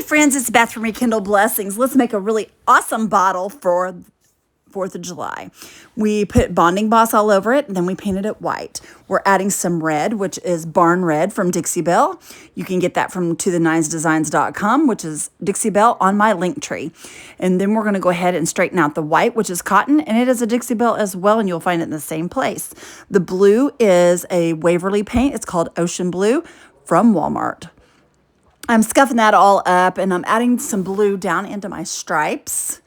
Hi friends, it's Beth from Rekindle Blessings. Let's make a really awesome bottle for 4th of July. We put bonding boss all over it, and then we painted it white. We're adding some red, which is Barn Red from Dixie Belle. You can get that from to9designs.com, which is Dixie Belle on my link tree. And then we're going to go ahead and straighten out the white, which is cotton, and it is a Dixie Belle as well, and you'll find it in the same place. The blue is a Waverly paint. It's called Ocean Blue from Walmart. I'm scuffing that all up, and I'm adding some blue down into my stripes.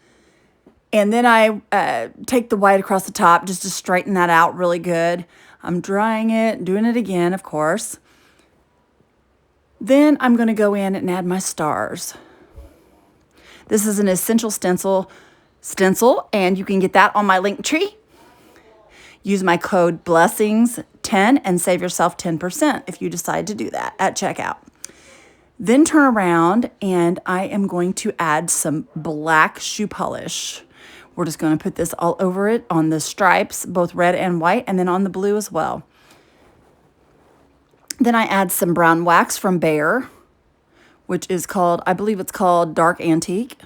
And then I take the white across the top just to straighten that out really good. I'm drying it, doing it again, of course. Then I'm going to go in and add my stars. This is an essential stencil, and you can get that on my link tree. Use my code BLESSINGS10 and save yourself 10% if you decide to do that at checkout. Then turn around, and I am going to add some black shoe polish. We're just going to put this all over it on the stripes, both red and white, and then on the blue as well. Then I add some brown wax from Behr, which is called, I believe it's called Dark Antique.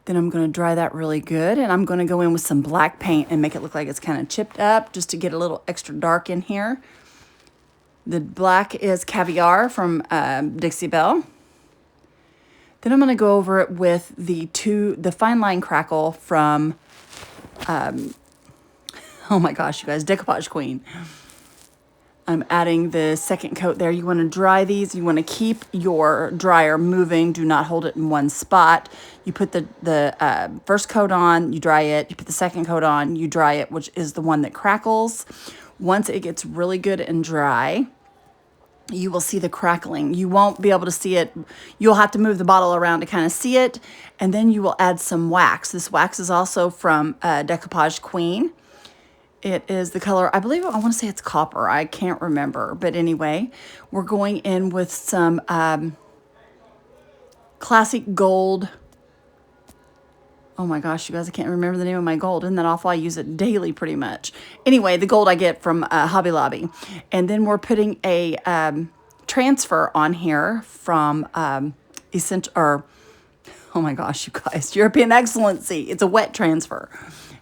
Then I'm going to dry that really good, and I'm going to go in with some black paint and make it look like it's kind of chipped up just to get a little extra dark in here. The black is Caviar from Dixie Belle. Then I'm going to go over it with the fine line crackle from, oh my gosh, you guys, Decoupage Queen. I'm adding the second coat there. You want to dry these. You want to keep your dryer moving. Do not hold it in one spot. You put the first coat on, you dry it. You put the second coat on, you dry it, which is the one that crackles. Once it gets really good and dry, you will see the crackling. You won't be able to see it. You'll have to move the bottle around to kind of see it. And then you will add some wax. This wax is also from Decoupage Queen. It is the color, I believe, I want to say it's copper. I can't remember. But anyway, we're going in with some classic gold. Oh my gosh, you guys, I can't remember the name of my gold. Isn't that awful? I use it daily pretty much. Anyway, the gold I get from Hobby Lobby. And then we're putting a transfer on here from oh my gosh, you guys, European Excellency. It's a wet transfer.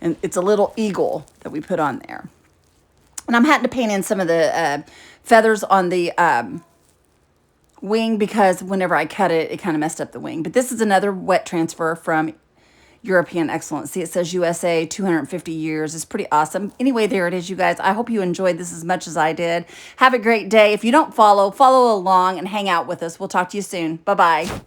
And it's a little eagle that we put on there. And I'm having to paint in some of the feathers on the wing because whenever I cut it, it kind of messed up the wing. But this is another wet transfer from European Excellency. It says USA 250 years. It's pretty awesome. Anyway, there it is, you guys. I hope you enjoyed this as much as I did. Have a great day. If you don't follow along and hang out with us. We'll talk to you soon. Bye-bye.